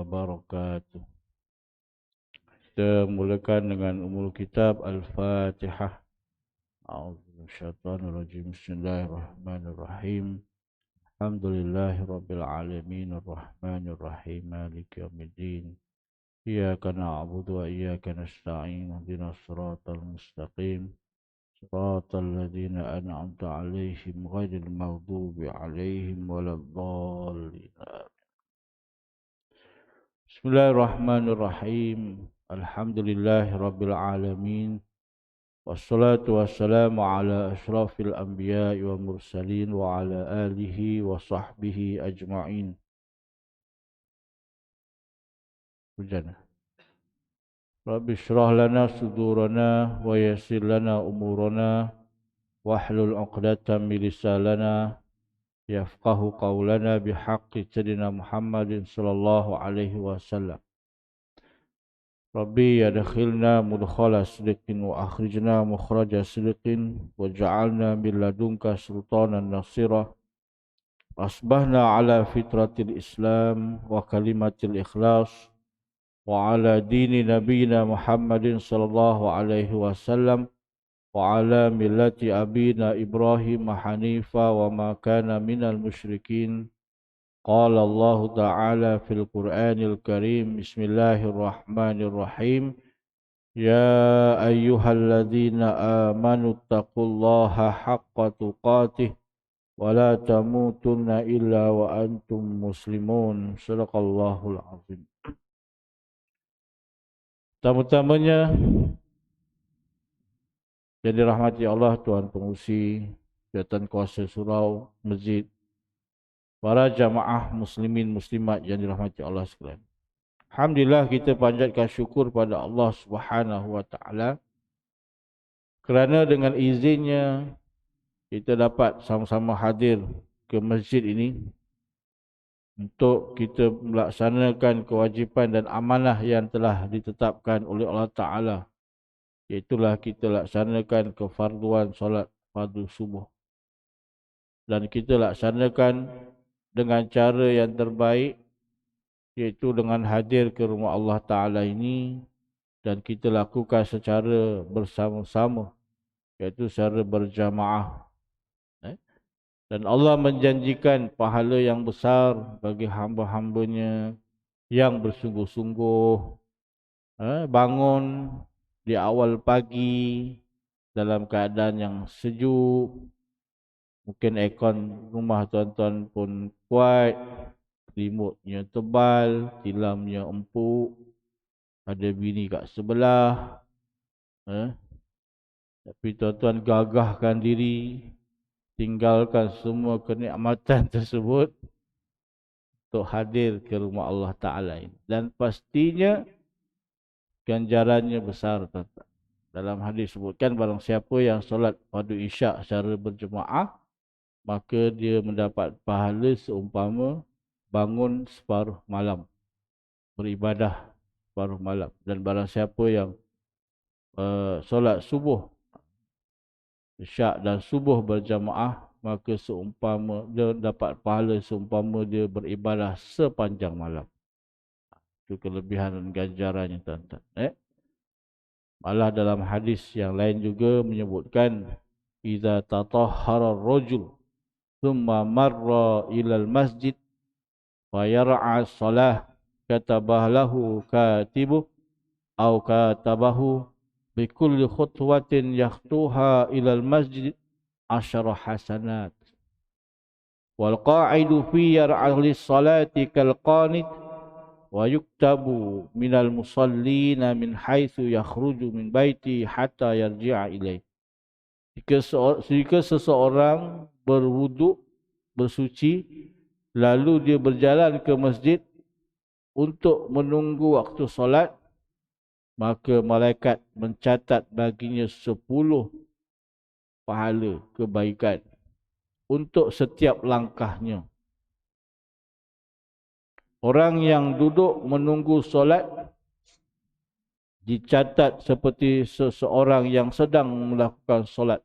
wabarakatuh. Kita mulakan dengan umul kitab Al-Fatihah. A'udzubillahi Bismillahirrahmanirrahim. Alhamdulillahirabbil alamin arrahmanir rahim maliki yaumiddin. Iyyaka na'budu wa iyyaka nasta'in. Ihdinas siratal mustaqim. Siratal ladzina an'amta 'alaihim ghairil maghdubi 'alaihim waladdallin. Bismillahirrahmanirrahim. Alhamdulillahirabbil alamin. Wassalatu wassalamu ala asyrafil anbiya'i wa mursalin wa ala alihi wa sahbihi ajma'in. Hujan. Rabbi shrah lana sudurana wa yassir lana umurana wahlul 'uqdatam min lisanina yafqahu qawlana bihaqqi sayyidina Muhammadin sallallahu alaihi wasallam. Rabbi adkhilna mudkhala sidqin wa akhrijna mukhraja sidqin waj'alna min ladunka sultanan nasira. Asbahna ala fitratil Islam wa kalimatil ikhlas wa ala dini nabiyina Muhammadin sallallahu alaihi wasallam wa ala millati abina Ibrahim hanifa wa ma kana minal musyrikin. Qala Allah Ta'ala fil Qur'anil Karim. Bismillahirrahmanirrahim. Ya ayyuhalladzina amanu taqullaha haqqa tuqatih wa la tamutunna illa wa antum muslimun. Shadaqallahul azim. Pertama-tamanya yang dirahmati Allah, Tuan Pengurusi Jabatan Kuasa Surau Masjid, para jamaah muslimin muslimat yang dirahmati Allah sekalian. Alhamdulillah, kita panjatkan syukur pada Allah Subhanahu wa taala kerana dengan izinnya kita dapat sama-sama hadir ke masjid ini untuk kita melaksanakan kewajipan dan amanah yang telah ditetapkan oleh Allah Taala, iaitulah kita laksanakan kefarduan solat fardu subuh, dan kita laksanakan dengan cara yang terbaik, iaitu dengan hadir ke rumah Allah Ta'ala ini, dan kita lakukan secara bersama-sama, iaitu secara berjamaah. Dan Allah menjanjikan pahala yang besar bagi hamba-hambanya yang bersungguh-sungguh bangun di awal pagi dalam keadaan yang sejuk. Mungkin aircon rumah tuan-tuan pun kuat, remote-nya tebal, tilamnya empuk, ada bini kat sebelah. Tapi tuan-tuan gagahkan diri, tinggalkan semua kenikmatan tersebut untuk hadir ke rumah Allah Ta'ala ini. Dan pastinya ganjarannya besar, tuan-tuan. Dalam hadis sebutkan, barang siapa yang solat fardu isyak secara berjemaah, maka dia mendapat pahala seumpama bangun separuh malam, beribadah separuh malam. Dan barang siapa yang solat subuh, isyak dan subuh berjamaah, maka seumpama dia dapat pahala seumpama dia beribadah sepanjang malam. Itu kelebihan dan ganjarannya, tuan-tuan. Malah dalam hadis yang lain juga menyebutkan, idza tatahhara ar-rajul thumma marra ilal masjid wa yar'a as-salah katabah lahu katibu aw katabahu bi kulli khutwatin yakhtuha ilal masjid 10 hasanat wal qa'idu fi yar'ali salati kal qanit wa yuktabu minal musallina min haitsu yakhruju min baiti hatta yarji'a ilaih. Jika seseorang berwuduk, bersuci, lalu dia berjalan ke masjid untuk menunggu waktu solat, maka malaikat mencatat baginya 10 pahala kebaikan untuk setiap langkahnya. Orang yang duduk menunggu solat dicatat seperti seseorang yang sedang melakukan solat.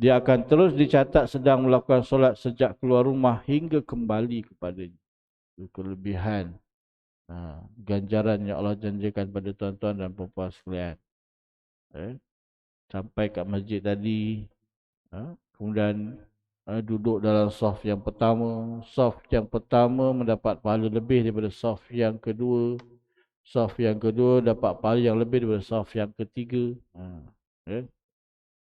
Dia akan terus dicatat sedang melakukan solat sejak keluar rumah hingga kembali kepadanya. Itu kelebihan Ganjaran yang Allah janjikan pada tuan-tuan dan puan-puan sekalian. Sampai kat masjid tadi, kemudian duduk dalam saf yang pertama. Saf yang pertama mendapat pahala lebih daripada saf yang kedua. Saf yang kedua dapat pahala yang lebih daripada saf yang ketiga.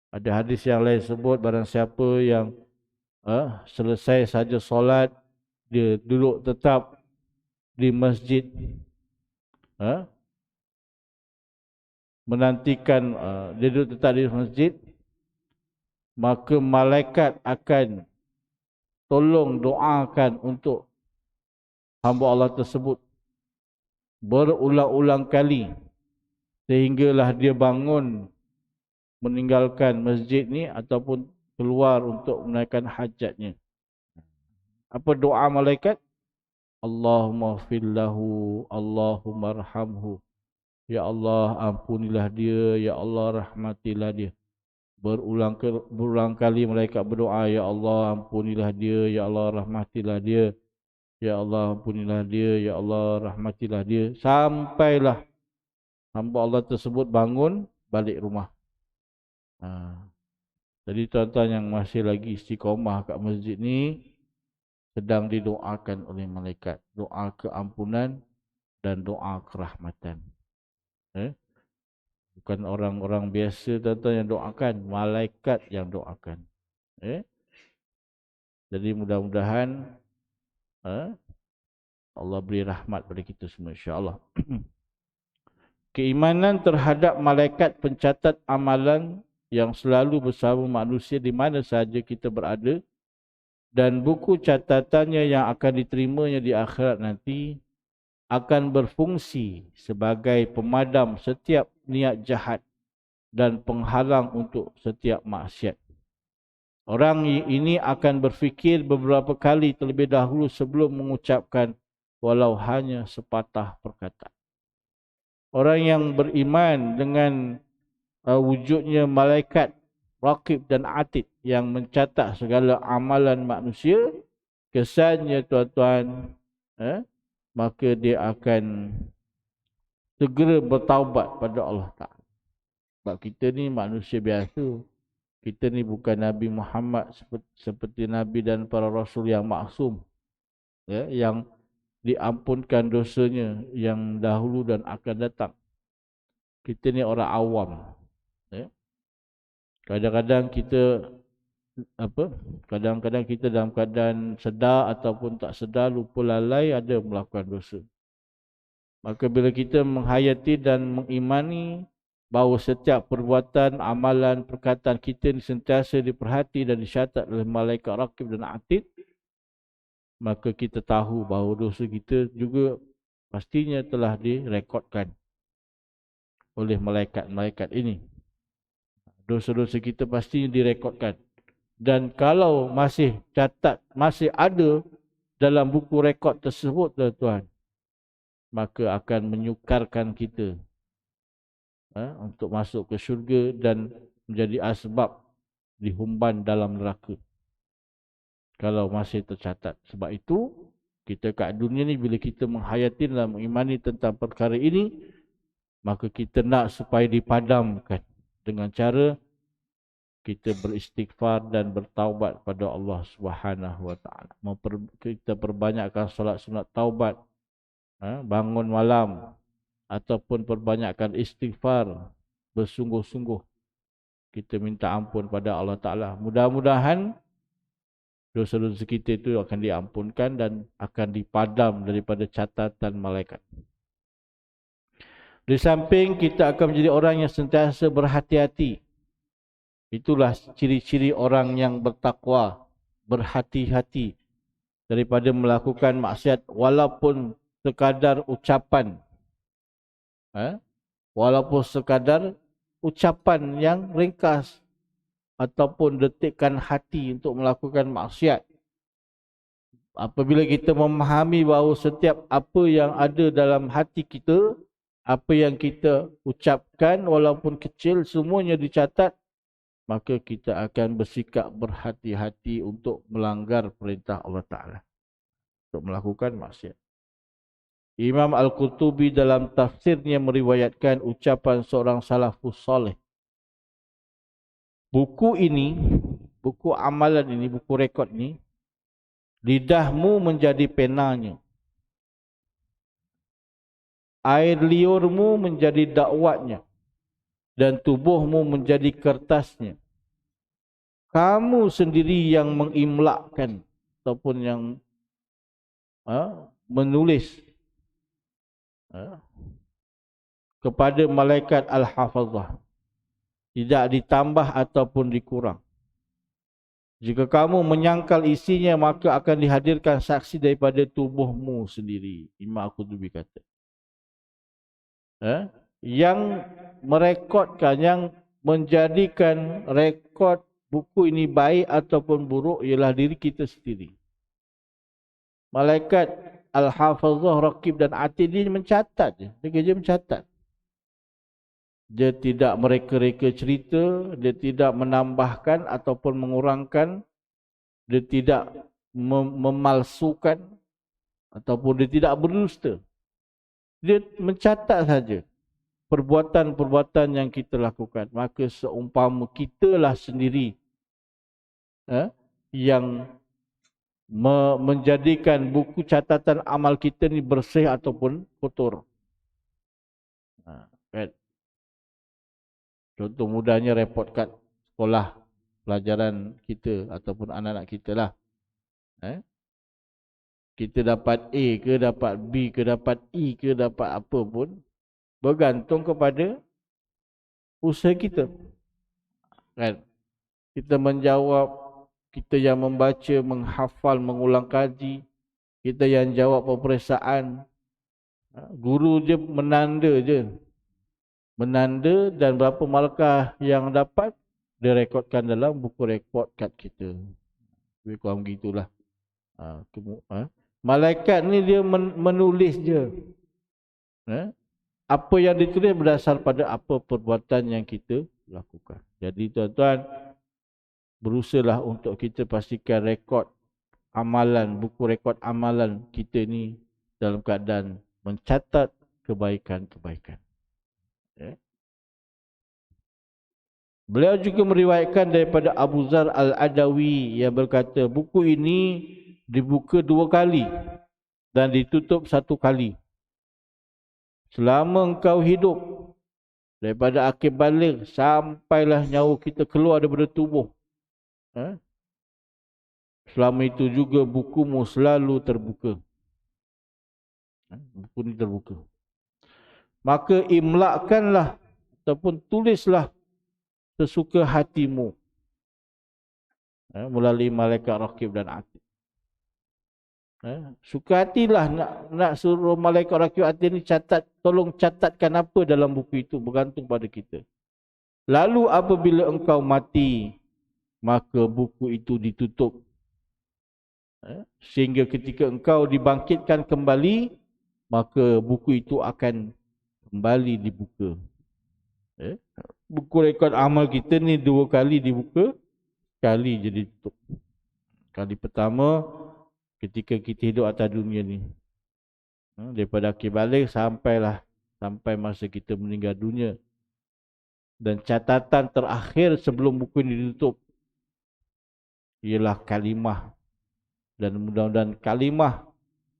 Ada hadis yang lain sebut, barang siapa yang selesai saja solat, dia duduk tetap di masjid, menantikan, dia duduk tetap di masjid, maka malaikat akan tolong doakan untuk hamba Allah tersebut berulang-ulang kali sehinggalah dia bangun meninggalkan masjid ni ataupun keluar untuk menunaikan hajatnya. Apa doa malaikat? Allahumma fillahu, Allahumma arhamhu. Ya Allah, ampunilah dia, ya Allah rahmatilah dia. Berulang kali malaikat berdoa, ya Allah ampunilah dia, ya Allah rahmatilah dia. Ya Allah ampunilah dia, ya Allah rahmatilah dia. Sampailah hamba Allah tersebut bangun balik rumah. Jadi tuan-tuan yang masih lagi istiqamah kat masjid ni sedang didoakan oleh malaikat. Doa keampunan dan doa kerahmatan. Bukan orang-orang biasa tuan-tuan yang doakan, malaikat yang doakan. Jadi mudah-mudahan Allah beri rahmat pada kita semua, insya-Allah. Keimanan terhadap malaikat pencatat amalan yang selalu bersama manusia di mana sahaja kita berada, dan buku catatannya yang akan diterimanya di akhirat nanti akan berfungsi sebagai pemadam setiap niat jahat dan penghalang untuk setiap maksiat. Orang ini akan berfikir beberapa kali terlebih dahulu sebelum mengucapkan walau hanya sepatah perkataan. Orang yang beriman dengan wujudnya malaikat Raqib dan Atid yang mencatat segala amalan manusia, kesannya tuan-tuan, maka dia akan segera bertaubat pada Allah Ta'ala. Sebab kita ni manusia biasa. Kita ni bukan Nabi Muhammad seperti Nabi dan para Rasul yang maksum, yang diampunkan dosanya yang dahulu dan akan datang. Kita ni orang awam. Kadang-kadang kita kadang-kadang kita dalam keadaan sedar ataupun tak sedar, lupa lalai ada melakukan dosa. Maka bila kita menghayati dan mengimani bahawa setiap perbuatan, amalan, perkataan kita ni sentiasa diperhati dan dicatat oleh malaikat Raqib dan Atid, maka kita tahu bahawa dosa kita juga pastinya telah direkodkan oleh malaikat-malaikat ini. Dosa-dosa kita pastinya direkodkan. Dan kalau masih ada dalam buku rekod tersebut, tuan-tuan, maka akan menyukarkan kita untuk masuk ke syurga dan menjadi asbab dihumban dalam neraka. Kalau masih tercatat. Sebab itu, kita kat dunia ni bila kita menghayati dan mengimani tentang perkara ini, maka kita nak supaya dipadamkan dengan cara kita beristighfar dan bertaubat pada Allah Subhanahu Wa Taala. Kita perbanyakkan solat sunat taubat, bangun malam, ataupun perbanyakkan istighfar, bersungguh-sungguh kita minta ampun pada Allah Ta'ala. Mudah-mudahan dosa-dosa kita itu akan diampunkan dan akan dipadam daripada catatan malaikat. Di samping kita akan menjadi orang yang sentiasa berhati-hati. Itulah ciri-ciri orang yang bertakwa, berhati-hati daripada melakukan maksiat walaupun sekadar ucapan. Walaupun sekadar ucapan yang ringkas ataupun detikkan hati untuk melakukan maksiat. Apabila kita memahami bahawa setiap apa yang ada dalam hati kita, apa yang kita ucapkan walaupun kecil, semuanya dicatat, maka kita akan bersikap berhati-hati untuk melanggar perintah Allah Ta'ala, untuk melakukan maksiat. Imam Al-Qurtubi dalam tafsirnya meriwayatkan ucapan seorang salafus soleh. Buku ini, buku amalan ini, buku rekod ini, lidahmu menjadi penanya. Air liurmu menjadi dakwatnya. Dan tubuhmu menjadi kertasnya. Kamu sendiri yang mengimlakkan ataupun yang menulis kepada malaikat Al-Hafazah. Tidak ditambah ataupun dikurang. Jika kamu menyangkal isinya, maka akan dihadirkan saksi daripada tubuhmu sendiri. Imam Al-Qurtubi kata. Yang merekodkan, yang menjadikan rekod buku ini baik ataupun buruk ialah diri kita sendiri. Malaikat Al-Hafazah, Raqib dan Atid ini mencatat je. Dia kerja mencatat. Dia tidak mereka-reka cerita, dia tidak menambahkan ataupun mengurangkan, dia tidak memalsukan ataupun dia tidak berdusta. Dia mencatat saja perbuatan-perbuatan yang kita lakukan. Maka seumpama kitalah sendiri yang menjadikan buku catatan amal kita ni bersih ataupun kotor. Kan? Contoh mudahnya report kad sekolah pelajaran kita ataupun anak-anak kita lah. Kita dapat A ke, dapat B ke, dapat E ke, dapat apa pun, bergantung kepada usaha kita. Kan? Kita menjawab, kita yang membaca, menghafal, mengulang kaji, kita yang jawab peperiksaan. Guru je menanda je. Menanda dan berapa markah yang dapat direkodkan dalam buku rekod kad kita. Lebih kurang begitulah. Malaikat ni dia menulis je. Apa yang ditulis berdasar pada apa perbuatan yang kita lakukan. Jadi tuan-tuan, berusahalah untuk kita pastikan rekod amalan, buku rekod amalan kita ni dalam keadaan mencatat kebaikan-kebaikan. Beliau juga meriwayatkan daripada Abu Zar Al-Adawi yang berkata, buku ini dibuka 2 kali dan ditutup 1 kali. Selama engkau hidup, daripada akhir balik sampailah nyawa kita keluar daripada tubuh. Selama itu juga bukumu selalu terbuka. Buku ini terbuka. Maka imlakkanlah ataupun tulislah sesuka hatimu melalui malaikat Raqib dan Atid. Suka hatilah nak suruh malaikat Raqib Atid ni catat, tolong catatkan apa dalam buku itu, bergantung pada kita. Lalu apabila engkau mati, maka buku itu ditutup. Sehingga ketika engkau dibangkitkan kembali, maka buku itu akan kembali dibuka. Buku rekod amal kita ni 2 kali dibuka, sekali je ditutup. Kali pertama ketika kita hidup atas dunia ni, daripada akhir balik sampai masa kita meninggal dunia. Dan catatan terakhir sebelum buku ini ditutup ialah kalimah. Dan mudah-mudahan kalimah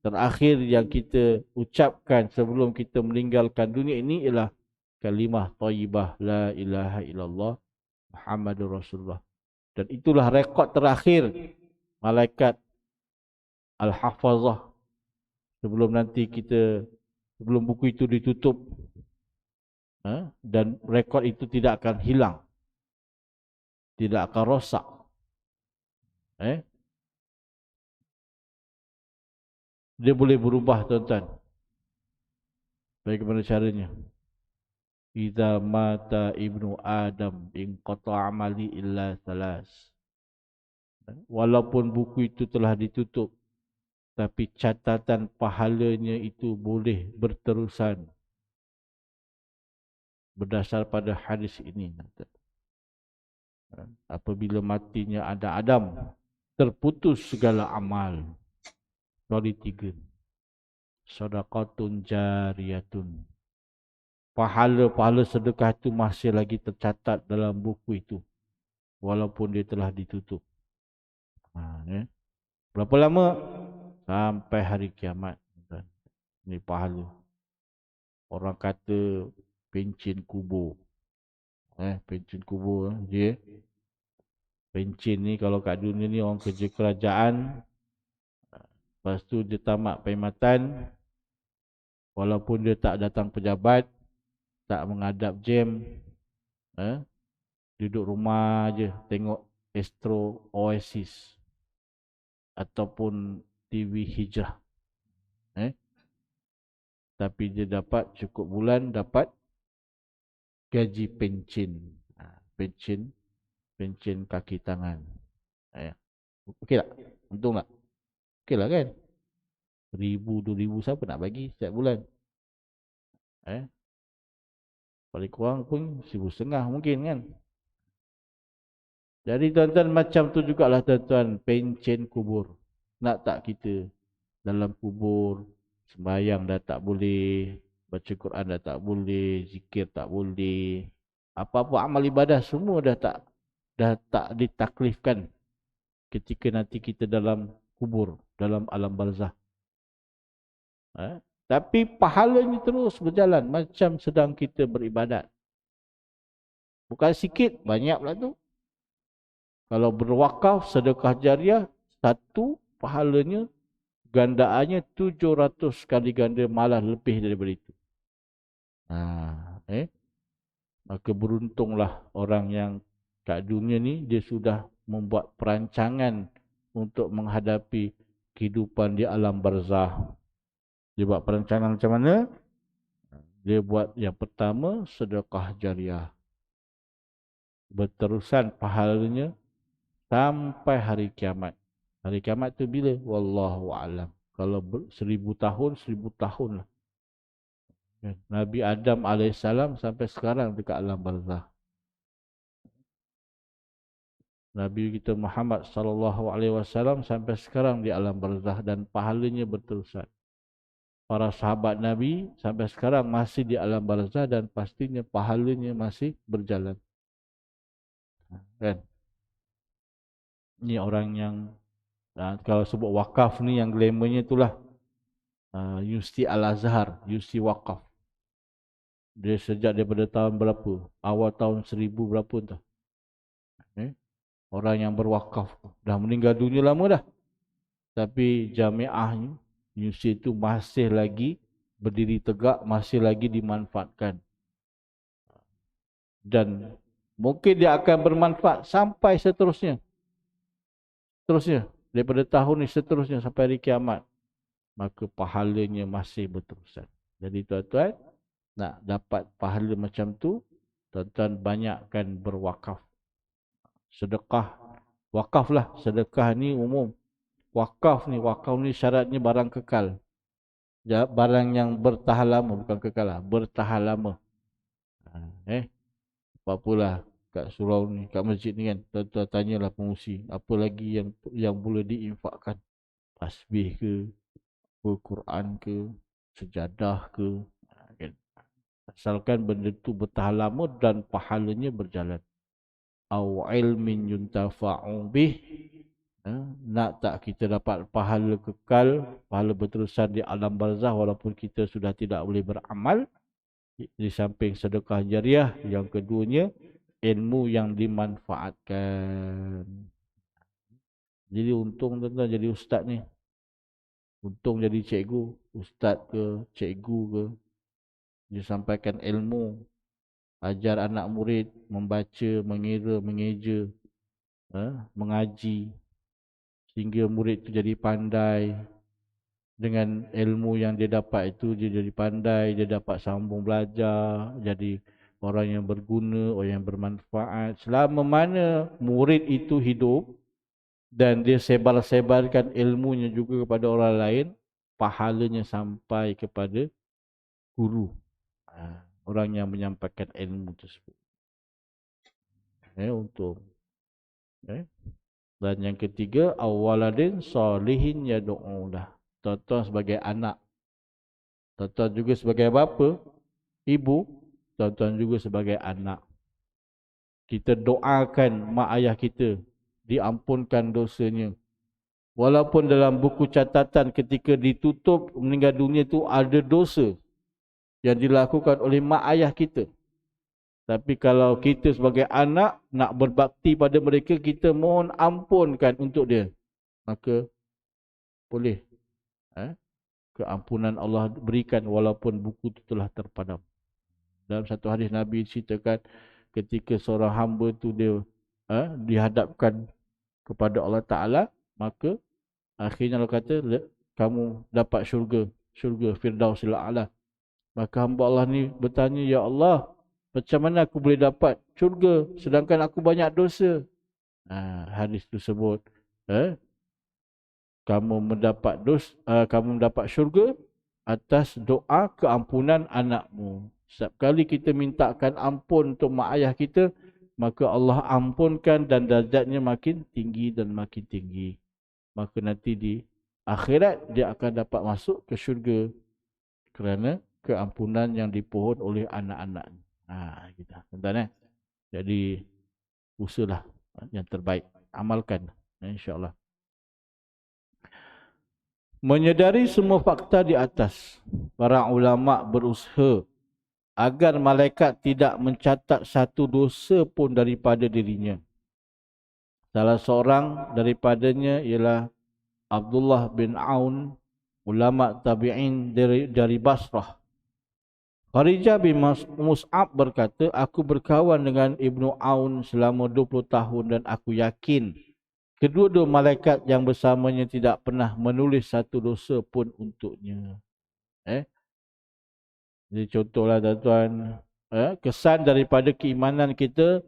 terakhir yang kita ucapkan sebelum kita meninggalkan dunia ini ialah kalimah thayyibah la ilaha illallah Muhammadur Rasulullah. Dan itulah rekod terakhir malaikat Al-Hafazah sebelum buku itu ditutup. Dan rekod itu tidak akan hilang, tidak akan rosak. Dia boleh berubah, tuan-tuan. Bagaimana caranya? Idza mata ibnu Adam inqata amali illa salas. Walaupun buku itu telah ditutup, tapi catatan pahalanya itu boleh berterusan. Berdasar pada hadis ini. Apabila matinya ada Adam, terputus segala amal. Kecuali 3. Sedekatun jariyatun. Pahala-pahala sedekah itu masih lagi tercatat dalam buku itu. Walaupun dia telah ditutup. Ya. Berapa lama? Sampai hari kiamat. Ini pahala. Orang kata pencen kubur. Pencen kubur. Dia. Pencen ni kalau kat dunia ni orang kerja kerajaan. Lepas tu dia tamat perkhidmatan. Walaupun dia tak datang pejabat. Tak menghadap jam. Duduk rumah je. Tengok Astro Oasis. Ataupun TV Hijrah. Tapi dia dapat cukup bulan dapat gaji pencen. Pencen kaki tangan. Okey tak? Untung tak? Okey lah kan? 1,000, 2,000 siapa nak bagi setiap bulan? Paling kurang pun 1,500 mungkin kan? Jadi tuan-tuan macam tu jugalah tuan-tuan pencen kubur. Nak tak kita dalam kubur sembahyang dah tak boleh, baca Quran dah tak boleh, zikir tak boleh. Apa-apa amal ibadah semua dah tak ditaklifkan ketika nanti kita dalam kubur, dalam alam barzah. Tapi pahalanya terus berjalan macam sedang kita beribadat. Bukan sikit, banyak pula tu. Kalau berwakaf, sedekah jariah, satu pahalanya, gandaannya 700 kali ganda, malah lebih daripada itu. Maka beruntunglah orang yang kat dunia ni, dia sudah membuat perancangan untuk menghadapi kehidupan di alam barzah. Dia buat perancangan macam mana? Dia buat yang pertama, sedekah jariah. Berterusan pahalanya sampai hari kiamat. Hari kiamat tu bila? Wallahu a'lam. Kalau 1,000 tahun, 1,000 tahun lah. Nabi Adam AS sampai sekarang dekat alam barzah. Nabi kita Muhammad SAW sampai sekarang di alam barzah dan pahalanya berterusan. Para sahabat Nabi sampai sekarang masih di alam barzah dan pastinya pahalanya masih berjalan. Kan? Ini orang yang kalau sebut wakaf ni yang glamournya itulah Universiti Al-Azhar, Universiti Wakaf. Dia sejak daripada tahun berapa? Awal tahun 1000 berapa entah. Orang yang berwakaf dah meninggal dunia lama dah. Tapi jamiahnya, universiti itu masih lagi berdiri tegak, masih lagi dimanfaatkan. Dan mungkin dia akan bermanfaat sampai seterusnya. Daripada tahun ini seterusnya sampai hari kiamat. Maka pahalanya masih berterusan. Jadi tuan-tuan, nak dapat pahala macam tu, tuan-tuan banyakkan berwakaf. Sedekah. Wakaf lah. Sedekah ni umum. Wakaf ni syaratnya barang kekal. Barang yang bertahan lama, bukan kekal lah. Bertahan lama. Apa-apalah kat surau ni, kat masjid ni kan. Tuan-tuan tanyalah pengusi. Apa lagi yang boleh diinfakkan? Tasbih ke? Quran ke? Sejadah ke? Kan? Asalkan benda tu bertahan lama dan pahalanya berjalan. Au ilmin yuntafa'u bih. Nak tak kita dapat pahala kekal, pahala berterusan di alam barzah walaupun kita sudah tidak boleh beramal. Di samping sedekah jariah, yang keduanya ilmu yang dimanfaatkan. Jadi untung tuan-tuan jadi ustaz ni. Untung jadi cikgu, ustaz ke, cikgu ke. Dia sampaikan ilmu, ajar anak murid membaca, mengira, mengeja, mengaji. Sehingga murid itu jadi pandai. Dengan ilmu yang dia dapat itu, dia jadi pandai, dia dapat sambung belajar, jadi orang yang berguna, orang yang bermanfaat. Selama mana murid itu hidup dan dia sebar-sebarkan ilmunya juga kepada orang lain, pahalanya sampai kepada guru, orang yang menyampaikan ilmu tersebut. Untuk dan yang ketiga, awaladin salihin yad'ulah. Tuan-tuan sebagai anak tuan-tuan juga sebagai bapa, ibu, tuan-tuan juga sebagai anak. Kita doakan mak ayah kita diampunkan dosanya. Walaupun dalam buku catatan ketika ditutup meninggal dunia tu ada dosa yang dilakukan oleh mak ayah kita. Tapi kalau kita sebagai anak nak berbakti pada mereka, kita mohon ampunkan untuk dia, maka boleh keampunan Allah berikan walaupun buku itu telah terpadam. Dalam satu hadis Nabi ceritakan ketika seorang hamba tu dia dihadapkan kepada Allah Ta'ala, maka akhirnya Allah kata kamu dapat syurga Firdausil A'la. Maka hamba Allah ni bertanya, ya Allah, macam mana aku boleh dapat syurga sedangkan aku banyak dosa? Hadis tu sebut kamu mendapat syurga atas doa keampunan anakmu. Setiap kali kita mintakan ampun untuk mak ayah kita, maka Allah ampunkan dan darjatnya makin tinggi dan makin tinggi. Maka nanti di akhirat dia akan dapat masuk ke syurga kerana keampunan yang dipohon oleh anak-anak. Kita tuan-tuan. Jadi usahalah yang terbaik, amalkan insya-Allah. Menyedari semua fakta di atas, para ulama berusaha agar malaikat tidak mencatat satu dosa pun daripada dirinya. Salah seorang daripadanya ialah Abdullah bin Aun, ulama tabi'in dari Basrah. Kharijah bin Mus'ab berkata, aku berkawan dengan Ibnu Aun selama 20 tahun dan aku yakin kedua-dua malaikat yang bersamanya tidak pernah menulis satu dosa pun untuknya. Jadi contohlah tuan-tuan, kesan daripada keimanan kita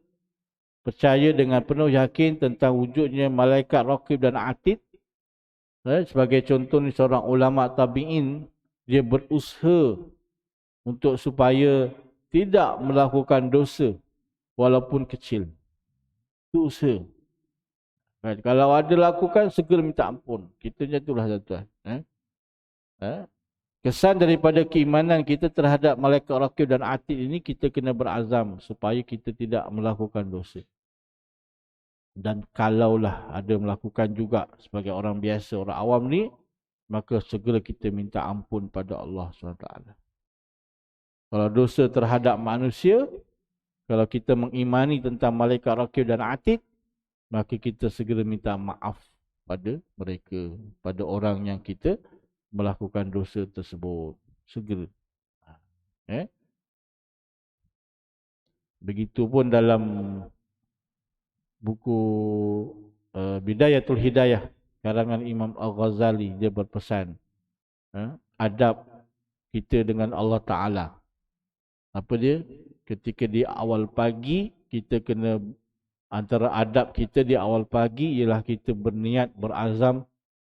percaya dengan penuh yakin tentang wujudnya malaikat Raqib dan Atid. Sebagai contoh ni seorang ulama tabi'in, dia berusaha untuk supaya tidak melakukan dosa walaupun kecil. Itu usaha. Kalau ada lakukan, segera minta ampun. Kita macam itulah tuan-tuan. Kesan daripada keimanan kita terhadap malaikat Raqib dan Atid ini, kita kena berazam supaya kita tidak melakukan dosa. Dan kalaulah ada melakukan juga sebagai orang biasa, orang awam ni, maka segera kita minta ampun pada Allah SWT. Kalau dosa terhadap manusia, kalau kita mengimani tentang malaikat Raqib dan Atid, maka kita segera minta maaf pada mereka, pada orang yang kita melakukan dosa tersebut. Segera. Begitupun dalam buku Bidayatul Hidayah karangan Imam Al-Ghazali, dia berpesan adab kita dengan Allah Ta'ala. Apa dia? Ketika di awal pagi, kita kena, antara adab kita di awal pagi ialah kita berniat, berazam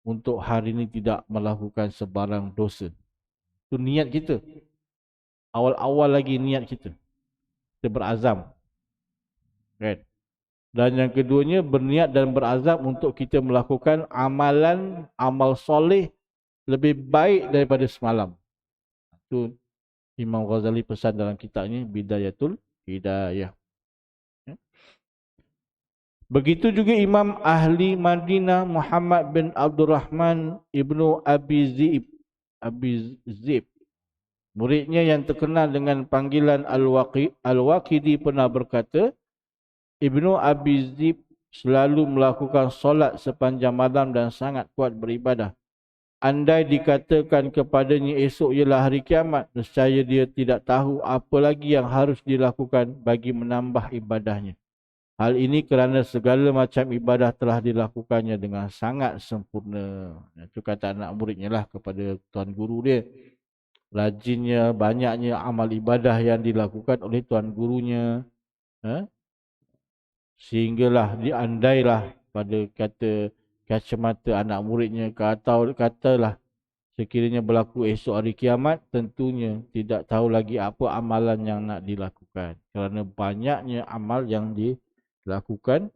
untuk hari ini tidak melakukan sebarang dosa. Itu niat kita. Awal-awal lagi niat kita. Kita berazam. Right? Dan yang keduanya, berniat dan berazam untuk kita melakukan amal soleh lebih baik daripada semalam. Itu Imam Ghazali pesan dalam kitabnya Bidayatul Hidayah. Begitu juga Imam Ahli Madinah Muhammad bin Abdul Rahman Ibnu Abi Zib. Muridnya yang terkenal dengan panggilan Al-Waqidi pernah berkata, Ibnu Abi Zib selalu melakukan solat sepanjang malam dan sangat kuat beribadah. Andai dikatakan kepadanya esok ialah hari kiamat, nescaya dia tidak tahu apa lagi yang harus dilakukan bagi menambah ibadahnya. Hal ini kerana segala macam ibadah telah dilakukannya dengan sangat sempurna. Itu kata anak muridnya lah kepada tuan guru dia. Rajinnya, banyaknya amal ibadah yang dilakukan oleh tuan gurunya. Sehinggalah diandailah pada kacamata anak muridnya, katalah sekiranya berlaku esok hari kiamat, tentunya tidak tahu lagi apa amalan yang nak dilakukan. Kerana banyaknya amal yang dilakukan,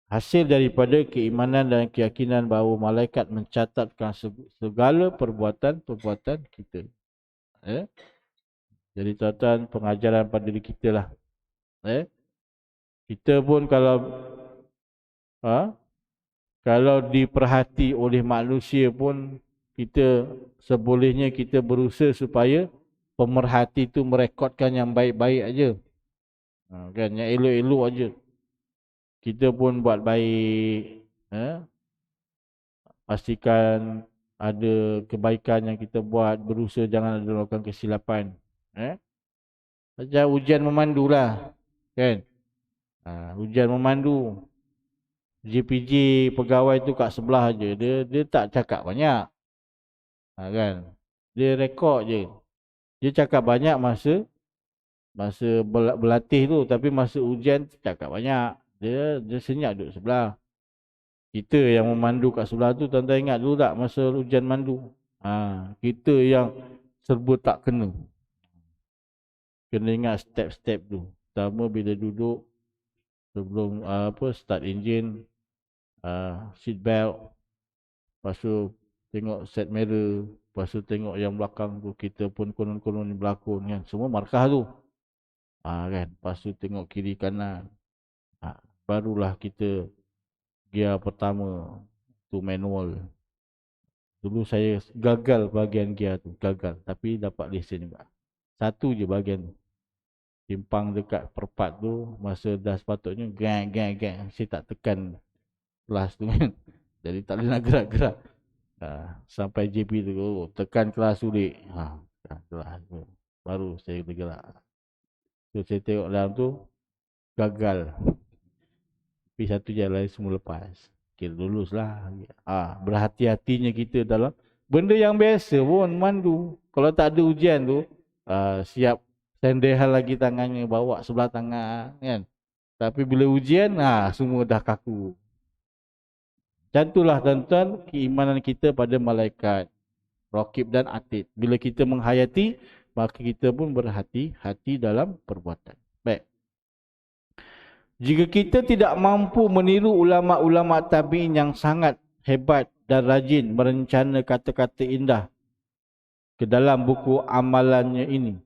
hasil daripada keimanan dan keyakinan bahawa malaikat mencatatkan segala perbuatan-perbuatan kita. Eh? Jadi tuan-tuan, pengajaran pada diri kita lah. Eh? Kita pun ha? Kalau diperhati oleh manusia pun, kita sebolehnya kita berusaha supaya pemerhati itu merekodkan yang baik-baik aja. Kan, yang elok-elok aja. Kita pun buat baik. Pastikan ada kebaikan yang kita buat, berusaha jangan ada melakukan kesilapan. Macam ujian memandu lah. Kan? Ujian memandu. JPJ pegawai tu kat sebelah aja. Dia tak cakap banyak. Kan? Dia rekod je. Dia cakap banyak masa berlatih tu, tapi masa ujian cakap banyak. Dia senyap duduk sebelah. Kita yang memandu kat sebelah tu, tuan-tuan ingat dulu tak masa ujian mandu? Kita yang serba tak kena. Kena ingat step-step tu. Pertama bila duduk, sebelum start engine, seat belt, lepas tu tengok set mirror, lepas tu tengok yang belakang tu, kita pun konon-konon berlakon kan. Semua markah tu. Kan. Lepas tu tengok kiri kanan. Barulah kita gear pertama tu manual. Dulu saya gagal bahagian gear tu, gagal. Tapi dapat lesen juga. Satu je bahagian tu. Timpang dekat perpat tu, masa dah sepatutnya gang. Saya tak tekan kelas tu kan. Jadi tak boleh nak gerak-gerak. Sampai JP tu, tekan kelas sulit. Tekan kelas tu. Baru saya bergerak. So, saya tengok dalam tu, gagal. Tapi satu je lain semua lepas. Kira lulus lah. Berhati-hatinya kita dalam benda yang biasa pun mandu. Kalau tak ada ujian tu, siap sendehan lagi tangannya, bawa sebelah tangan kan. Tapi bila ujian, semua dah kaku. Macam itulah tuan-tuan, keimanan kita pada malaikat, Raqib dan Atid. Bila kita menghayati, maka kita pun berhati-hati dalam perbuatan. Baik. Jika kita tidak mampu meniru ulama-ulama tabi'in yang sangat hebat dan rajin merencana kata-kata indah ke dalam buku amalannya ini,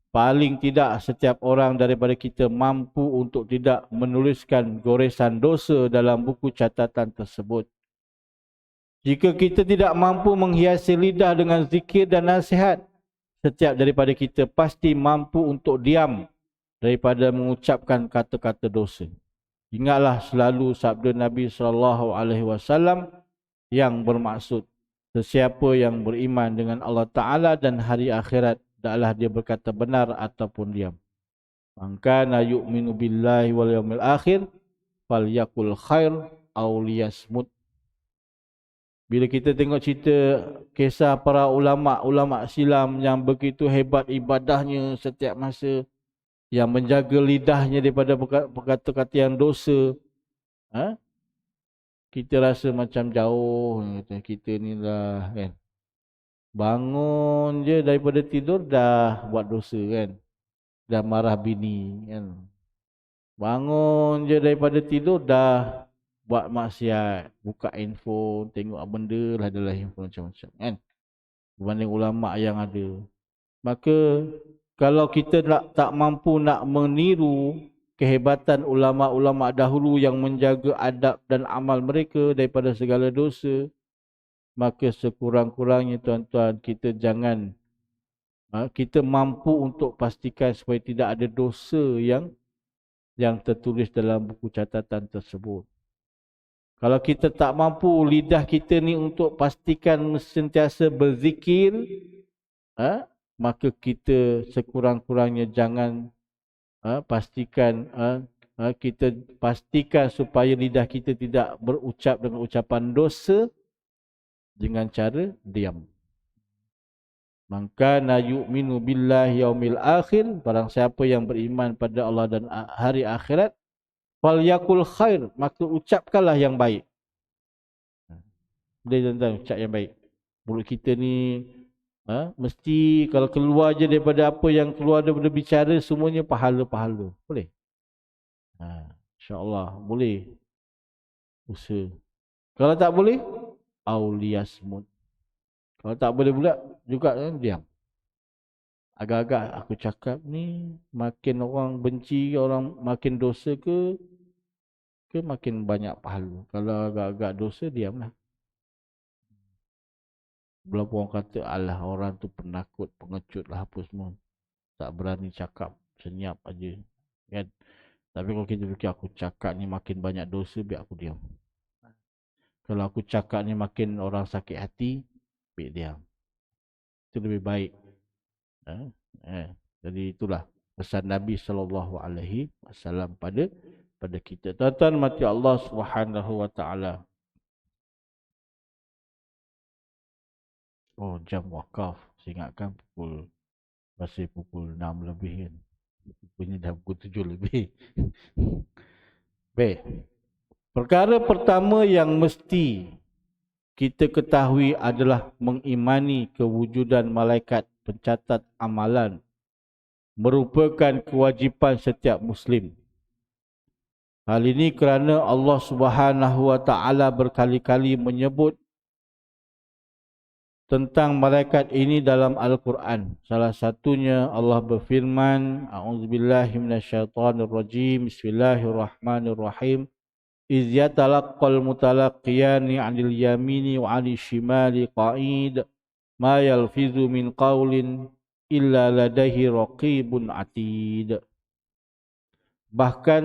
paling tidak setiap orang daripada kita mampu untuk tidak menuliskan goresan dosa dalam buku catatan tersebut. Jika kita tidak mampu menghiasi lidah dengan zikir dan nasihat, setiap daripada kita pasti mampu untuk diam daripada mengucapkan kata-kata dosa. Ingatlah selalu sabda Nabi SAW yang bermaksud, sesiapa yang beriman dengan Allah Ta'ala dan hari akhirat, adalah dia berkata benar ataupun diam. Man kana yu'minu billahi wal yawmil akhir falyakul khair aw liyasmut. Bila kita tengok cerita kisah para ulama' silam yang begitu hebat ibadahnya setiap masa, yang menjaga lidahnya daripada perkata-kata yang dosa, kita rasa macam jauh. Kita ni lah kan. Bangun je daripada tidur dah buat dosa kan. Dah marah bini kan. Bangun je daripada tidur dah buat maksiat, buka handphone, tengok benda lah dalam handphone macam-macam kan. Berbanding ulama' yang ada. Maka kalau kita tak mampu nak meniru kehebatan ulama'-ulama' dahulu yang menjaga adab dan amal mereka daripada segala dosa, maka sekurang-kurangnya tuan-tuan, kita jangan, kita mampu untuk pastikan supaya tidak ada dosa yang tertulis dalam buku catatan tersebut. Kalau kita tak mampu lidah kita ni untuk pastikan sentiasa berzikir, maka kita sekurang-kurangnya jangan kita pastikan supaya lidah kita tidak berucap dengan ucapan dosa dengan cara diam. Man kana yu'minu billahi yaumil akhir, barang siapa yang beriman pada Allah dan hari akhirat, falyakul khair, maka ucapkanlah yang baik. Boleh tuan-tuan ucap yang baik. Mulut kita ni mesti kalau keluar je daripada apa yang keluar daripada bicara, semuanya pahala-pahala. Boleh? InsyaAllah boleh. Usaha. Kalau tak boleh, auliyasmud. Kalau tak boleh pula juga diam. Agak-agak aku cakap ni makin orang benci, orang makin dosa ke makin banyak pahala. Kalau agak-agak dosa, diamlah. Berapa orang kata, alah orang tu penakut, pengecut lah apa semua. Tak berani cakap, senyap aja. Kan? Tapi kalau kita fikir aku cakap ni makin banyak dosa, biar aku diam. Kalau aku cakap ni makin orang sakit hati, biar diam. Itu lebih baik. Eh? Eh. Jadi itulah pesan Nabi SAW pada kita. Tuan-tuan mati Allah Subhanahu Wa Taala. Oh, jam wakaf. Saya ingatkan masih pukul 6 lebih kan. Rupanya dah pukul 7 lebih. Baik. Perkara pertama yang mesti kita ketahui adalah mengimani kewujudan malaikat pencatat amalan merupakan kewajipan setiap Muslim. Hal ini kerana Allah Subhanahu Wa Taala berkali-kali menyebut tentang malaikat ini dalam Al-Quran. Salah satunya Allah berfirman, A'udzubillahi minasyaitonirrajim, Bismillahirrahmanirrahim. Iz yatalaqqal mutalaqqiyani 'anil yamini wa 'anil shimali qa'id, ma yalfizu min qawlin illa ladaihi raqibun 'atid. Bahkan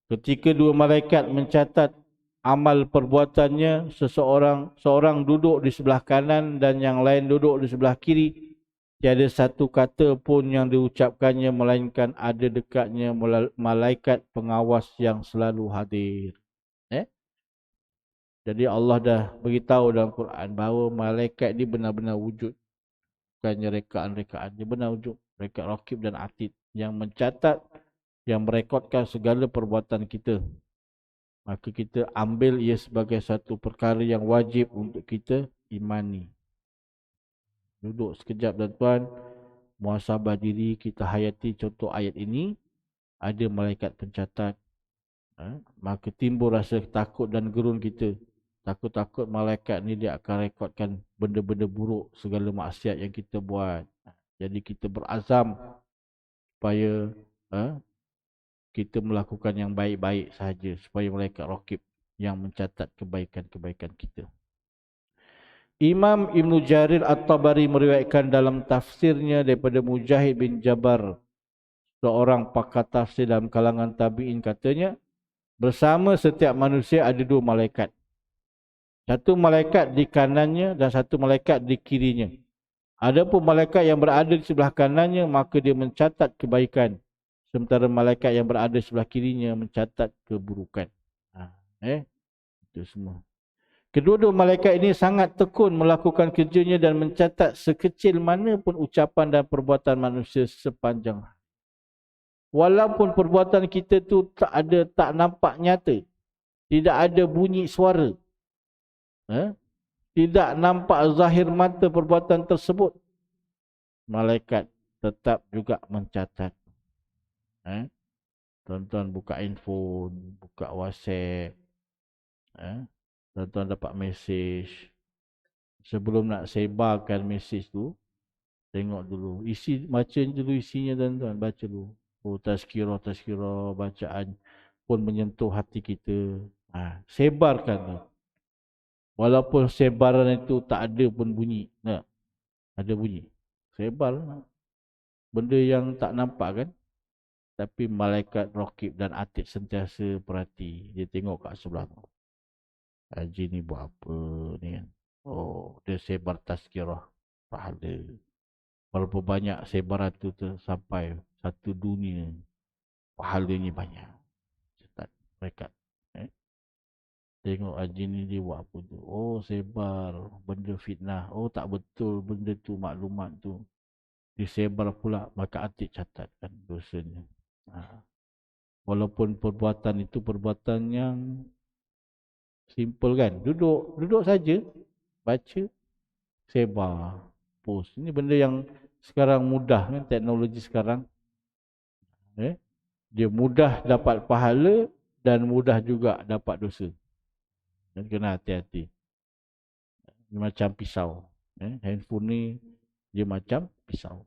ketika dua malaikat mencatat amal perbuatannya, seorang duduk di sebelah kanan dan yang lain duduk di sebelah kiri, tiada satu kata pun yang diucapkannya melainkan ada dekatnya malaikat pengawas yang selalu hadir. Jadi Allah dah beritahu dalam Quran bahawa malaikat ni benar-benar wujud. Bukannya rekaan-rekaan, dia benar wujud. Rekat Raqib dan Atid yang mencatat, yang merekodkan segala perbuatan kita. Maka kita ambil ia sebagai satu perkara yang wajib untuk kita imani. Duduk sekejap tuan-tuan, muhasabah diri, kita hayati contoh ayat ini. Ada malaikat pencatat. Maka timbul rasa takut dan gerun kita. Takut-takut malaikat ni dia akan rekodkan benda-benda buruk, segala maksiat yang kita buat. Jadi kita berazam supaya kita melakukan yang baik-baik sahaja, supaya malaikat Raqib yang mencatat kebaikan-kebaikan kita. Imam Ibn Jarir At-Tabari meriwayatkan dalam tafsirnya daripada Mujahid bin Jabar, seorang pakar tafsir dalam kalangan tabi'in, katanya, bersama setiap manusia ada dua malaikat. Satu malaikat di kanannya dan satu malaikat di kirinya. Adapun malaikat yang berada di sebelah kanannya, maka dia mencatat kebaikan. Sementara malaikat yang berada di sebelah kirinya mencatat keburukan. Itu semua. Kedua-dua malaikat ini sangat tekun melakukan kerjanya dan mencatat sekecil mana pun ucapan dan perbuatan manusia sepanjang hari. Walaupun perbuatan kita tu tak nampak nyata, tidak ada bunyi suara, tidak nampak zahir mata perbuatan tersebut, malaikat tetap juga mencatat. Tuan-tuan buka handphone, buka WhatsApp, tuan-tuan dapat mesej. Sebelum nak sebarkan mesej tu, tengok dulu, baca dulu isinya tuan-tuan, baca dulu. Oh, tazkirah, bacaan pun menyentuh hati kita. Sebarkan tu. Walaupun sebaran itu tak ada pun bunyi. Ada bunyi. Sebar. Benda yang tak nampak kan. Tapi malaikat Raqib dan Atid sentiasa perhati. Dia tengok kat sebelah. Haji ni buat apa ni kan. Oh, dia sebar tazkirah. Pahala. Berapa banyak sebaran tu sampai satu dunia. Pahalanya banyak. Cetat mereka. Tengok haji ni dia buat apa tu. Oh, sebar benda fitnah. Oh, tak betul benda tu, maklumat tu. Disebar pula, maka Atid catatkan dosanya. Walaupun perbuatan itu perbuatan yang simple kan. Duduk saja, baca, sebar, post. Ini benda yang sekarang mudah kan, teknologi sekarang. Dia mudah dapat pahala dan mudah juga dapat dosa. Dan kena hati-hati. Macam pisau. Handphone ni dia macam pisau.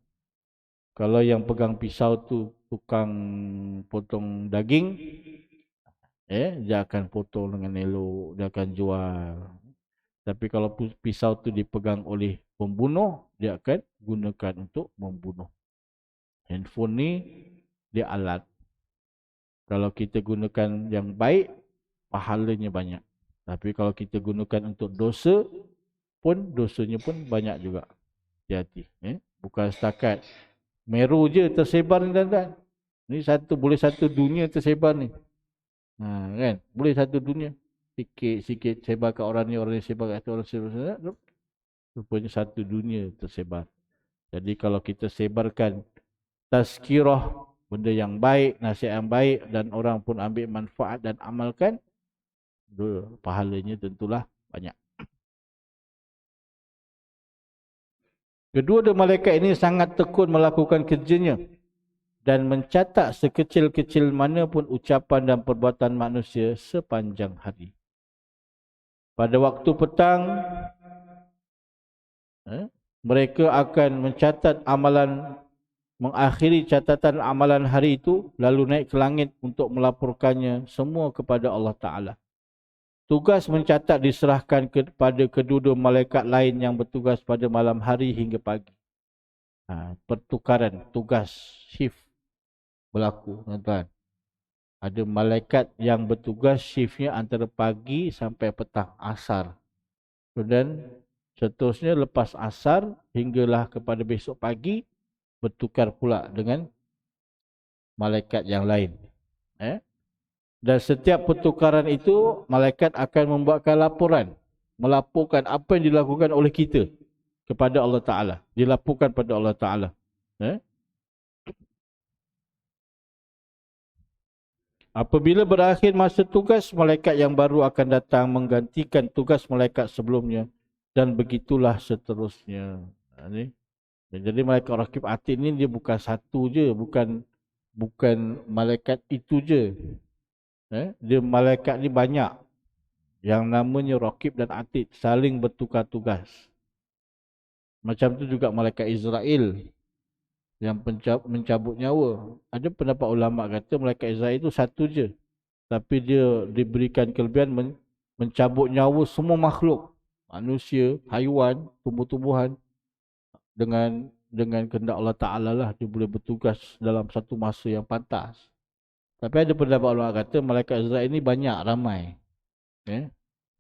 Kalau yang pegang pisau tu tukang potong daging, dia akan potong dengan elok, dia akan jual. Tapi kalau pisau tu dipegang oleh pembunuh, dia akan gunakan untuk membunuh. Handphone ni dia alat. Kalau kita gunakan yang baik, pahalanya banyak. Tapi kalau kita gunakan untuk dosa, dosanya pun banyak juga. Hati-hati. Bukan setakat Meru je tersebar ni tuan-tuan. Ni boleh satu dunia tersebar ni. Kan? Boleh satu dunia. Sikit-sikit sebar kat orang ni sebar kat orang sebar. Rupanya satu dunia tersebar. Jadi kalau kita sebarkan tazkirah, benda yang baik, nasihat yang baik dan orang pun ambil manfaat dan amalkan, pahalanya tentulah banyak. Kedua malaikat ini sangat tekun melakukan kerjanya dan mencatat sekecil-kecil mana pun ucapan dan perbuatan manusia sepanjang hari. Pada waktu petang, mereka akan mencatat amalan, mengakhiri catatan amalan hari itu, lalu naik ke langit untuk melaporkannya semua kepada Allah Ta'ala. Tugas mencatat diserahkan kepada kedua malaikat lain yang bertugas pada malam hari hingga pagi. Pertukaran tugas, shift berlaku, tuan-tuan. Ada malaikat yang bertugas shiftnya antara pagi sampai petang, asar. Dan seterusnya lepas asar hinggalah kepada besok pagi, bertukar pula dengan malaikat yang lain. Dan setiap pertukaran itu, malaikat akan membuatkan laporan. Melaporkan apa yang dilakukan oleh kita kepada Allah Ta'ala. Dilaporkan pada Allah Ta'ala. Apabila berakhir masa tugas, malaikat yang baru akan datang menggantikan tugas malaikat sebelumnya. Dan begitulah seterusnya. Jadi malaikat Raqib Atid ni dia bukan satu je. Bukan malaikat itu je. Dia malaikat ni banyak. Yang namanya Raqib dan Atid. Saling bertukar tugas. Macam tu juga malaikat Israel. Yang mencabut nyawa. Ada pendapat ulama kata malaikat Israel itu satu je. Tapi dia diberikan kelebihan mencabut nyawa semua makhluk. Manusia, haiwan, tumbuh-tumbuhan. Dengan kehendak Allah Ta'ala lah. Dia boleh bertugas dalam satu masa yang pantas. Tapi ada pendapat ulama kata malaikat Israel ni banyak, ramai.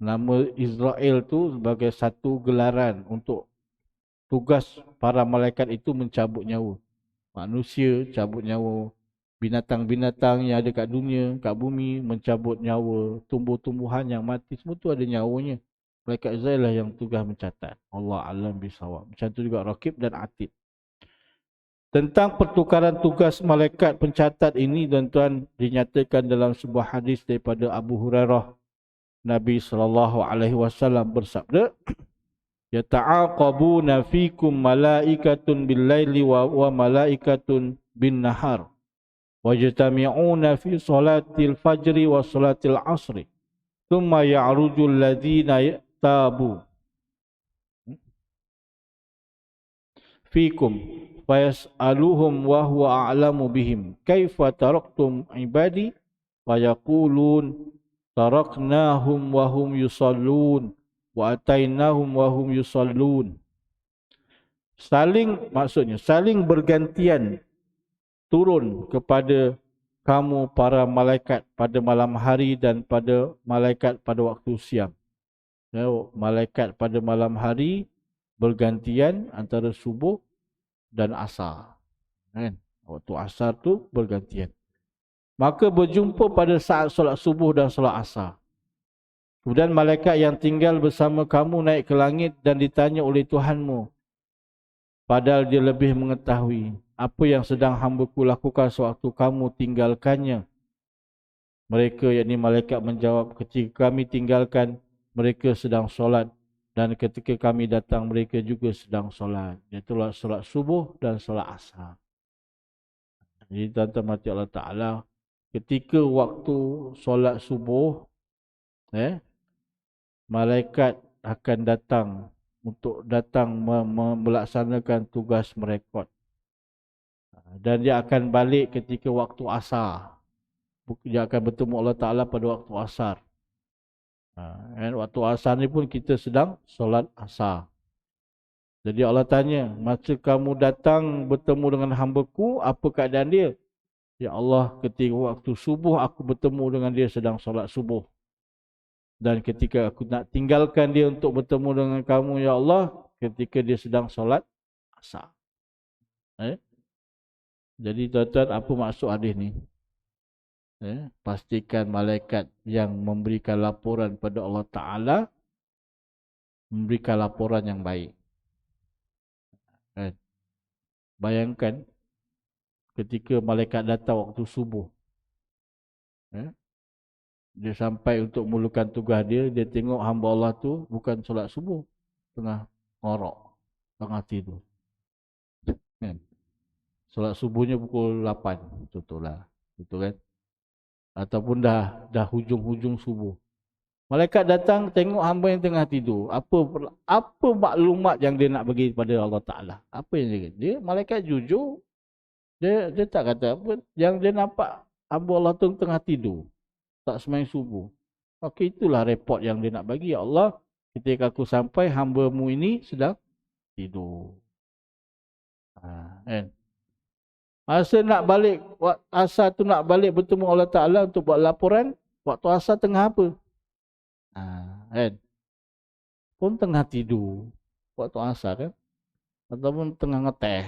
Nama Israel tu sebagai satu gelaran untuk tugas para malaikat itu mencabut nyawa. Manusia cabut nyawa, binatang-binatang yang ada kat dunia, kat bumi mencabut nyawa, tumbuh-tumbuhan yang mati, semua tu ada nyawanya. Malaikat Israel lah yang tugas mencatat. Allah alam bisawab. Macam tu juga Raqib dan Atid. Tentang pertukaran tugas malaikat pencatat ini, tuan-tuan, dinyatakan dalam sebuah hadis daripada Abu Hurairah. Nabi SAW bersabda, "Yata'aqabuna fikum malaikatun bil-laili wa malaikatun bin-nahar. Wajtami'una fi salatil fajri wa salatil asri. Thumma ya'rujul ladhina tabu fikum. Fayas'aluhum wa huwa a'lamu bihim. Kaifa taraktum ibadi? Fayaqulun taraknahum wa hum yusallun. Wa atainahum wa hum yusallun." Maksudnya saling bergantian turun kepada kamu para malaikat pada malam hari dan pada malaikat pada waktu siang. Malaikat pada malam hari bergantian antara subuh dan asar. Waktu asar tu bergantian. Maka berjumpa pada saat solat subuh dan solat asar. Kemudian malaikat yang tinggal bersama kamu naik ke langit dan ditanya oleh Tuhanmu. Padahal dia lebih mengetahui apa yang sedang hamba-Ku lakukan sewaktu kamu tinggalkannya. Mereka, yakni malaikat, menjawab, ketika kami tinggalkan, mereka sedang solat. Dan ketika kami datang, mereka juga sedang solat. Iaitu solat subuh dan solat asar. Jadi tuan-tuan mati Allah Ta'ala, ketika waktu solat subuh, malaikat akan datang untuk datang melaksanakan tugas merekod. Dan dia akan balik ketika waktu asar. Dia akan bertemu Allah Ta'ala pada waktu asar. Dan waktu asar ni pun kita sedang solat asar. Jadi Allah tanya, masa kamu datang bertemu dengan hamba-Ku, apa keadaan dia? Ya Allah, ketika waktu subuh aku bertemu dengan dia sedang solat subuh. Dan ketika aku nak tinggalkan dia untuk bertemu dengan kamu, Ya Allah, ketika dia sedang solat asar. Jadi tuan-tuan, apa maksud hadis ni? Pastikan malaikat yang memberikan laporan pada Allah Ta'ala memberikan laporan yang baik. Bayangkan ketika malaikat datang waktu subuh, dia sampai untuk mulakan tugas dia, dia tengok hamba Allah tu bukan solat subuh, tengah ngorok, tengah tidur. Solat subuhnya pukul 8, contohlah, betul kan? Ataupun dah hujung-hujung subuh. Malaikat datang tengok hamba yang tengah tidur. Apa maklumat yang dia nak bagi kepada Allah Ta'ala? Apa yang dia kata? Dia malaikat jujur. Dia tak kata apa. Yang dia nampak hamba Allah tu tengah tidur. Tak sembahyang subuh. Okey, itulah report yang dia nak bagi. Ya Allah, ketika aku sampai, hamba-Mu ini sedang tidur. Kan? Masa nak balik, asar tu nak balik bertemu Allah Ta'ala untuk buat laporan, waktu asar tengah apa? Kan? Pun tengah tidur waktu asar kan? Ataupun tengah ngeteh.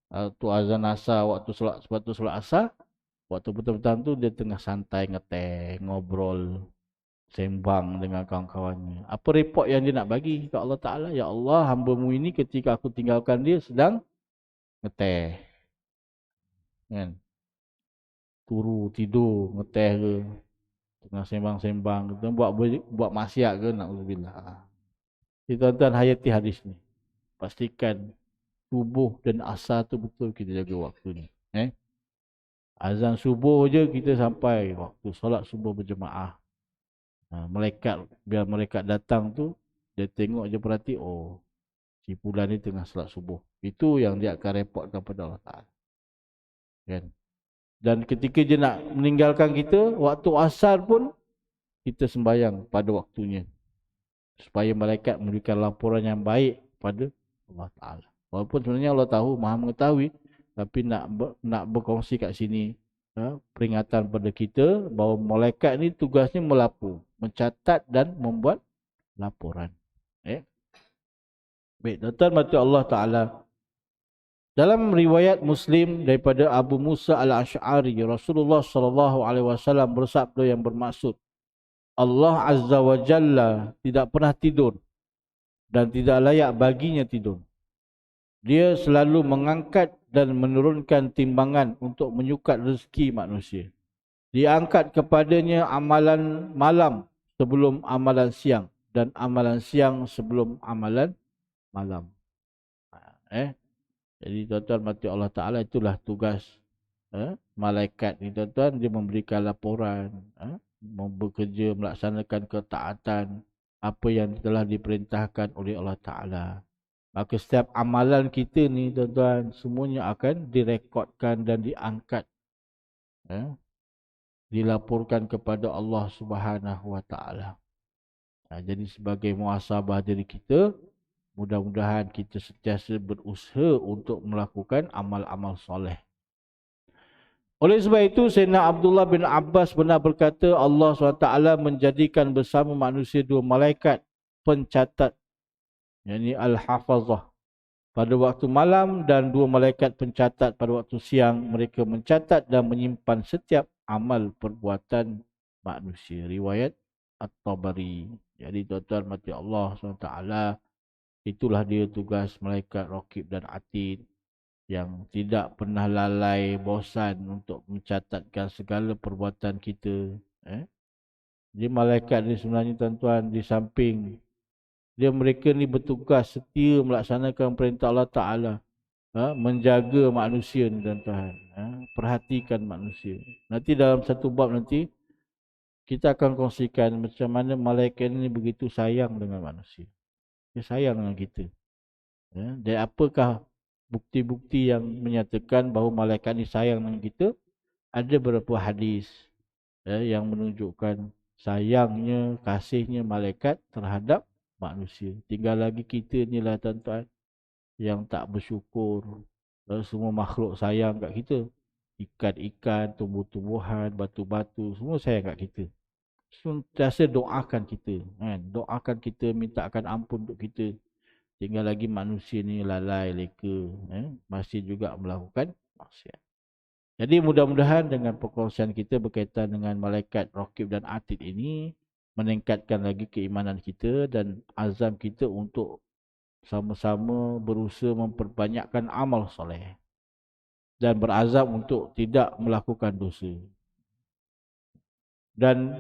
Waktu azan asar, waktu solat asar, waktu betul-betul tu dia tengah santai ngeteh, ngobrol, sembang dengan kawan-kawannya. Apa report yang dia nak bagi ke Allah Ta'ala? Ya Allah, hamba-Mu ini ketika aku tinggalkan dia sedang ngeteh. Kan? Turu, tidur, ngeteh ke, tengah sembang-sembang, kita buat maksiat ke, na'udzubillah. Jadi tuan-tuan, hayati hadis ni. Pastikan subuh dan asar tu betul kita jaga waktu ni. Azan subuh je kita sampai waktu solat subuh berjemaah. Biar malaikat datang tu, dia tengok je perhati, oh, si fulan ni tengah solat subuh. Itu yang dia akan report kepada Allah Ta'ala. Kan? Dan ketika dia nak meninggalkan kita, waktu asar pun kita sembahyang pada waktunya. Supaya malaikat memberikan laporan yang baik pada Allah Ta'ala. Walaupun sebenarnya Allah tahu, Maha mengetahui, tapi nak berkongsi kat sini peringatan pada kita bahawa malaikat ni tugasnya melapor, mencatat dan membuat laporan. Baik, tuan-tuan mati Allah Ta'ala. Dalam riwayat Muslim daripada Abu Musa Al-Ash'ari, Rasulullah SAW bersabda yang bermaksud, Allah Azza wa Jalla tidak pernah tidur dan tidak layak baginya tidur. Dia selalu mengangkat dan menurunkan timbangan untuk menyukat rezeki manusia. Dia angkat kepadanya amalan malam sebelum amalan siang dan amalan siang sebelum amalan malam. Jadi tuan-tuan mati Allah Ta'ala, itulah tugas malaikat ni tuan-tuan. Dia memberikan laporan, bekerja, melaksanakan ketaatan apa yang telah diperintahkan oleh Allah Ta'ala. Maka setiap amalan kita ni tuan-tuan, semuanya akan direkodkan dan diangkat, dilaporkan kepada Allah Subhanahu Wa Ta'ala. Jadi sebagai muhasabah diri kita, mudah-mudahan kita sentiasa berusaha untuk melakukan amal-amal soleh. Oleh sebab itu, Sayyidina Abdullah bin Abbas benar berkata, Allah SWT menjadikan bersama manusia dua malaikat pencatat, yakni Al-Hafazah, pada waktu malam, dan dua malaikat pencatat pada waktu siang. Mereka mencatat dan menyimpan setiap amal perbuatan manusia. Riwayat At-Tabari. Jadi tuan-tuan mati Allah SWT, itulah dia tugas malaikat Raqib dan Atid yang tidak pernah lalai bosan untuk mencatatkan segala perbuatan kita. Jadi malaikat ni sebenarnya tuan-tuan, di samping mereka ni bertugas setia melaksanakan perintah Allah Ta'ala, menjaga manusia ni tuan-tuan, perhatikan manusia. Nanti dalam satu bab nanti kita akan kongsikan macam mana malaikat ni begitu sayang dengan manusia. Dia sayang dengan kita. Ya. Dan apakah bukti-bukti yang menyatakan bahawa malaikat ni sayang dengan kita? Ada beberapa hadis yang menunjukkan sayangnya, kasihnya malaikat terhadap manusia. Tinggal lagi kita ni lah tuan-tuan yang tak bersyukur. Semua makhluk sayang kat kita. Ikan-ikan, tumbuh-tumbuhan, batu-batu, semua sayang kat kita. Sentiasa doakan kita. Kan? Doakan kita, mintakan ampun untuk kita. Tinggal lagi manusia ni lalai, leka. Masih juga melakukan maksiat. Jadi mudah-mudahan dengan perkongsian kita berkaitan dengan malaikat Raqib dan Atid ini meningkatkan lagi keimanan kita dan azam kita untuk sama-sama berusaha memperbanyakkan amal soleh dan berazam untuk tidak melakukan dosa. Dan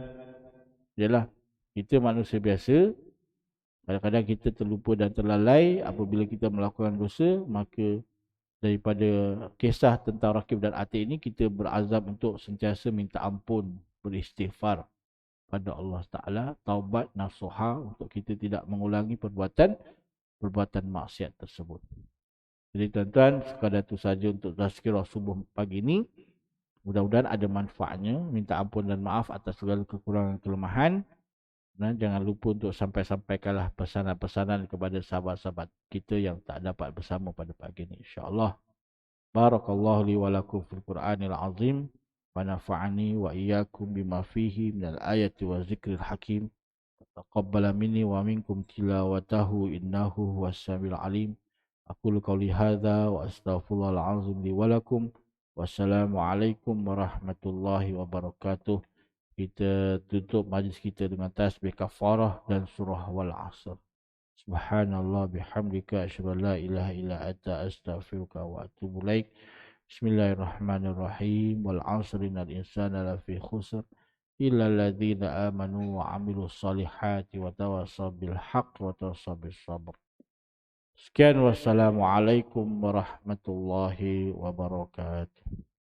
yalah, kita manusia biasa, kadang-kadang kita terlupa dan terlalai apabila kita melakukan dosa, maka daripada kisah tentang Raqib dan Atid ini kita berazam untuk sentiasa minta ampun, beristighfar pada Allah Ta'ala, taubat nasuha untuk kita tidak mengulangi perbuatan maksiat tersebut. Jadi tuan-tuan, sekadar itu saja untuk tazkirah subuh pagi ini. Mudah-mudahan ada manfaatnya. Minta ampun dan maaf atas segala kekurangan kelemahan. Dan jangan lupa untuk sampaikanlah pesanan-pesanan kepada sahabat-sahabat kita yang tak dapat bersama pada pagi ini, insya-Allah. Barakallahu li wa lakum fil Qur'anil azim wa nafa'ani wa iyyakum bima fihi minal ayati wa zikril hakim. Taqabbala minni wa minkum tilawatahu innahu huwas samiul alim. Aqulu qawli hadza wa astaghfirullahal azim li wa lakum. Wassalamualaikum warahmatullahi wabarakatuh. Kita tutup majlis kita dengan tasbih kafarah dan surah wal asr. Subhanallah bihamdika asyhadu an la ilaha illa anta astaghfiruka wa atubu ilaik. Bismillahirrahmanirrahim. Wal 'asri innal insana lafi khusr illa alladzina amanu wa 'amilus solihati wa tawassaw bil haqq wa tawassaw bis sabr. Sekian, wassalamualaikum warahmatullahi wabarakatuh.